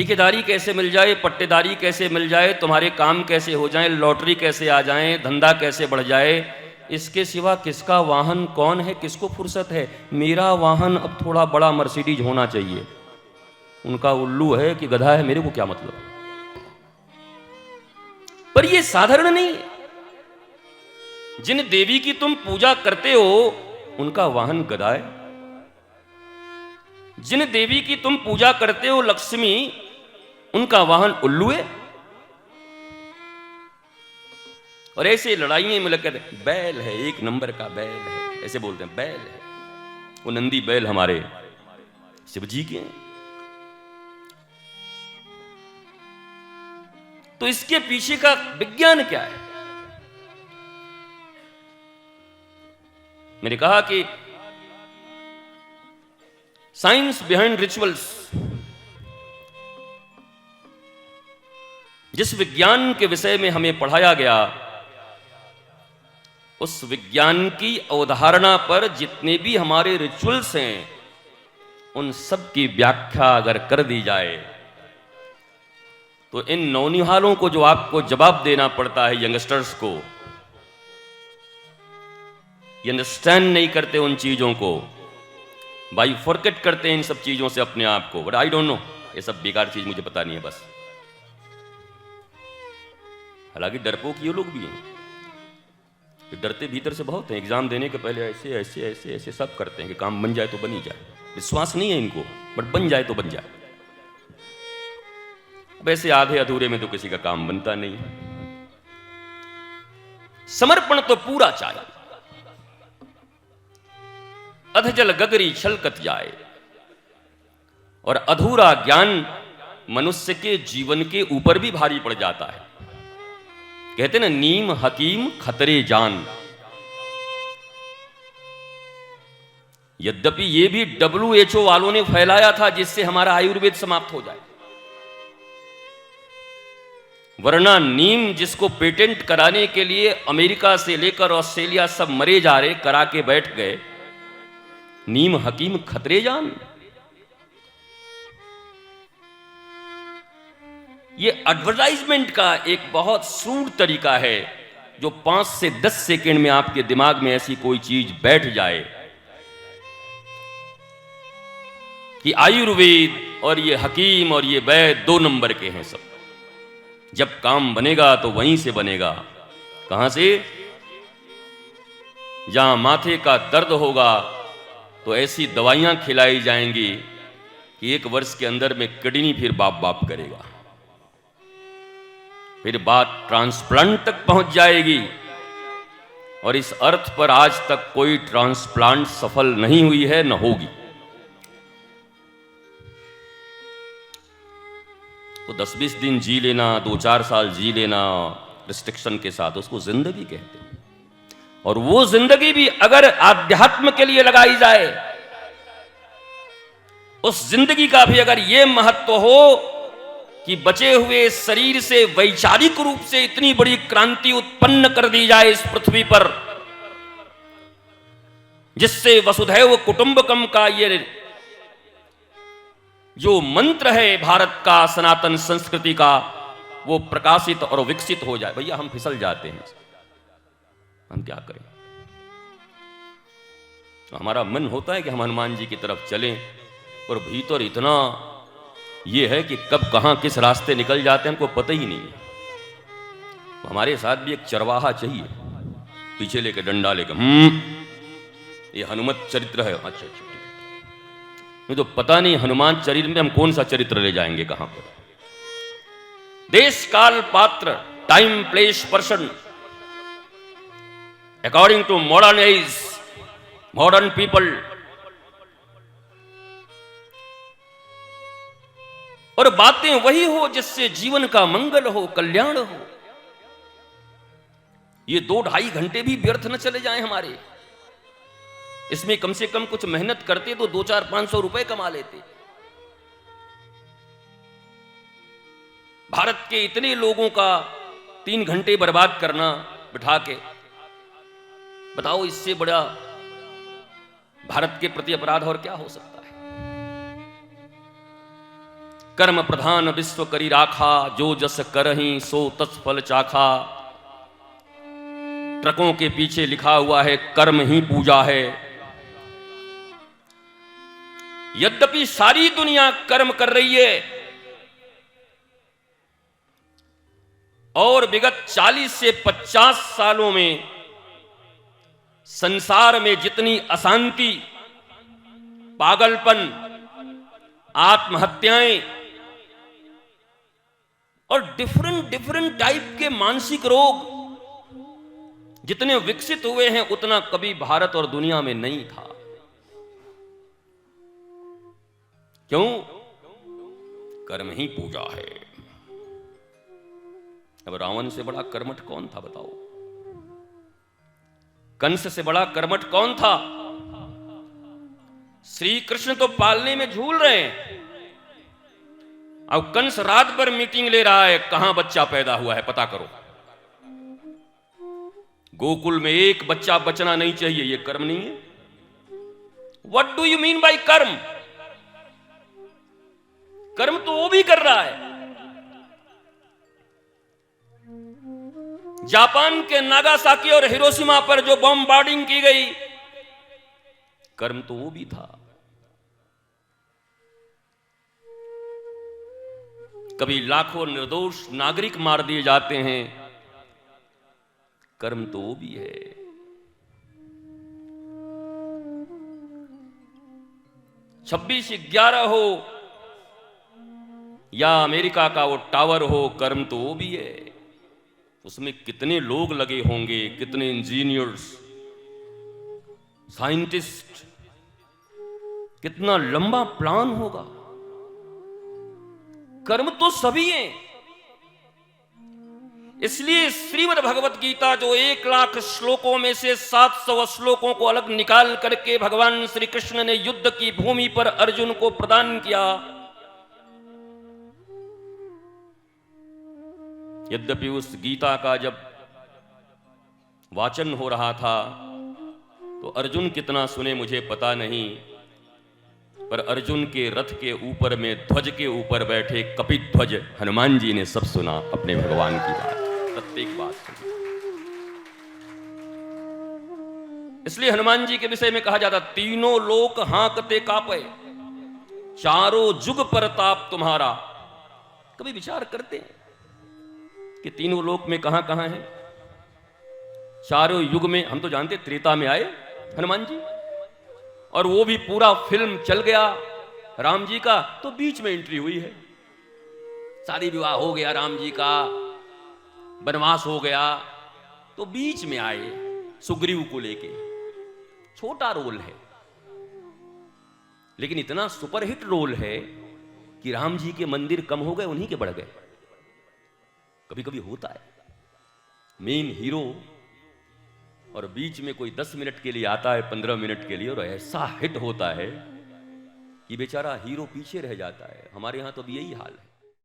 ठेकेदारी कैसे मिल जाए, पट्टेदारी कैसे मिल जाए, तुम्हारे काम कैसे हो जाए, लॉटरी कैसे आ जाए, धंधा कैसे बढ़ जाए, इसके सिवा किसका वाहन कौन है, किसको फुर्सत है। मेरा वाहन अब थोड़ा बड़ा मर्सिडीज होना चाहिए। उनका उल्लू है कि गधा है, मेरे को क्या मतलब। पर ये साधारण नहीं है। जिन देवी की तुम पूजा करते हो उनका वाहन गधा है। जिन देवी की तुम पूजा करते हो लक्ष्मी, उनका वाहन उल्लू है। और ऐसे लड़ाइयां में लगकर बैल है, एक नंबर का बैल है, ऐसे बोलते हैं बैल है। वो नंदी बैल हमारे शिव जी के हैं। तो इसके पीछे का विज्ञान क्या है? मैंने कहा कि साइंस बिहाइंड रिचुअल्स, जिस विज्ञान के विषय में हमें पढ़ाया गया, उस विज्ञान की अवधारणा पर जितने भी हमारे रिचुअल्स हैं, उन सब की व्याख्या अगर कर दी जाए तो इन नौनिहालों को जो आपको जवाब देना पड़ता है, यंगस्टर्स को, ये अंडरस्टैंड नहीं करते उन चीजों को, बाई फॉरगेट करते हैं इन सब चीजों से अपने आप को। बट आई डोंट नो, ये सब बेकार चीज मुझे पता नहीं है बस। हालांकि डरपोक ये लोग भी हैं, ये डरते भीतर से बहुत हैं। एग्जाम देने के पहले ऐसे ऐसे ऐसे ऐसे सब करते हैं कि काम बन जाए तो बन ही जाए। विश्वास नहीं है इनको, बट बन जाए तो बन जाए। वैसे आधे अधूरे में तो किसी का काम बनता नहीं। समर्पण तो पूरा चाहिए। अधजल गगरी छलकत जाए। और अधूरा ज्ञान मनुष्य के जीवन के ऊपर भी भारी पड़ जाता है। कहते ना, नीम हकीम खतरे जान। यद्यपि ये भी WHO वालों ने फैलाया था जिससे हमारा आयुर्वेद समाप्त हो जाए, वरना नीम जिसको पेटेंट कराने के लिए अमेरिका से लेकर ऑस्ट्रेलिया सब मरे जा रहे, करा के बैठ गए। नीम हकीम खतरे जान। ये एडवर्टाइजमेंट का एक बहुत सूट तरीका है, जो 5 से 10 सेकंड में आपके दिमाग में ऐसी कोई चीज बैठ जाए कि आयुर्वेद और ये हकीम और ये वैद्य 2 नंबर के हैं सब। जब काम बनेगा तो वहीं से बनेगा। कहां से? जहां माथे का दर्द होगा तो ऐसी दवाइयां खिलाई जाएंगी कि 1 वर्ष के अंदर में किडनी फिर बाप बाप करेगा। फिर बात ट्रांसप्लांट तक पहुंच जाएगी। और इस अर्थ पर आज तक कोई ट्रांसप्लांट सफल नहीं हुई है, न होगी। तो 10-20 दिन जी लेना, 2-4 साल जी लेना रिस्ट्रिक्शन के साथ, उसको जिंदगी कहते हैं। और वो जिंदगी भी अगर आध्यात्म के लिए लगाई जाए, उस जिंदगी का भी अगर ये महत्व हो कि बचे हुए शरीर से वैचारिक रूप से इतनी बड़ी क्रांति उत्पन्न कर दी जाए इस पृथ्वी पर, जिससे वसुधैव कुटुंबकम का ये जो मंत्र है भारत का, सनातन संस्कृति का, वो प्रकाशित और विकसित हो जाए। भैया हम फिसल जाते हैं, हम क्या करें? हमारा मन होता है कि हम हनुमान जी की तरफ चलें, और भीतर इतना ये है कि कब कहां किस रास्ते निकल जाते हैं हमको पता ही नहीं है। हमारे साथ भी एक चरवाहा चाहिए, पीछे लेके डंडा लेकर, ये हनुमत चरित्र है। अच्छा अच्छा, मुझे तो पता नहीं हनुमान चरित्र में हम कौन सा चरित्र ले जाएंगे, कहां पर। देश काल पात्र, time place person, according to modern age, modern people. और बातें वही हो जिससे जीवन का मंगल हो, कल्याण हो। ये 2-2.5 घंटे भी व्यर्थ न चले जाएं हमारे। इसमें कम से कम कुछ मेहनत करते तो 200-400-500 रुपए कमा लेते। भारत के इतने लोगों का 3 घंटे बर्बाद करना बिठा के, बताओ इससे बड़ा भारत के प्रति अपराध और क्या हो सकता है। कर्म प्रधान विश्व करी राखा, जो जस करहीं सो तस फल चाखा। ट्रकों के पीछे लिखा हुआ है कर्म ही पूजा है। यद्यपि सारी दुनिया कर्म कर रही है और विगत 40 से 50 सालों में संसार में जितनी अशांति, पागलपन, आत्महत्याएं और डिफरेंट टाइप के मानसिक रोग जितने विकसित हुए हैं, उतना कभी भारत और दुनिया में नहीं था। क्यों? कर्म ही पूजा है। अब रावण से बड़ा कर्मठ कौन था बताओ? कंस से बड़ा कर्मठ कौन था? श्री कृष्ण तो पालने में झूल रहे हैं, अब कंस रात भर मीटिंग ले रहा है, कहां बच्चा पैदा हुआ है पता करो। गोकुल में एक बच्चा बचना नहीं चाहिए, यह कर्म नहीं है? What do you mean by कर्म? कर्म तो वो भी कर रहा है। जापान के नागासाकी और हिरोशिमा पर जो बॉम्बार्डिंग की गई, कर्म तो वो भी था। कभी लाखों निर्दोष नागरिक मार दिए जाते हैं, कर्म तो वो भी है। 26/11 हो या अमेरिका का वो टावर हो, कर्म तो वो भी है। उसमें कितने लोग लगे होंगे, कितने इंजीनियर्स, साइंटिस्ट, कितना लंबा प्लान होगा। कर्म तो सभी हैं। इसलिए श्रीमद् भगवत गीता जो 1,00,000 श्लोकों में से 700 श्लोकों को अलग निकाल करके भगवान श्री कृष्ण ने युद्ध की भूमि पर अर्जुन को प्रदान किया, यद्यपि उस गीता का जब वाचन हो रहा था तो अर्जुन कितना सुने मुझे पता नहीं, पर अर्जुन के रथ के ऊपर में ध्वज के ऊपर बैठे कपिध्वज हनुमान जी ने सब सुना अपने भगवान की बात, प्रत्येक बात सुनी। इसलिए हनुमान जी के विषय में कहा जाता, तीनों लोक हांकते कापे, चारों जुग परताप तुम्हारा। कभी विचार करते हैं कि तीनों लोक में कहां कहां है? चारों युग में हम तो जानते त्रेता में आए हनुमान जी, और वो भी पूरा फिल्म चल गया राम जी का, तो बीच में एंट्री हुई है। शादी विवाह हो गया राम जी का, वनवास हो गया, तो बीच में आए सुग्रीव को लेके। छोटा रोल है लेकिन इतना सुपरहिट रोल है कि राम जी के मंदिर कम हो गए, उन्हीं के बढ़ गए। कभी कभी होता है मेन हीरो और बीच में कोई 10 मिनट के लिए आता है, 15 मिनट के लिए, और ऐसा हिट होता है कि बेचारा हीरो पीछे रह जाता है। हमारे यहां तो भी यही हाल है।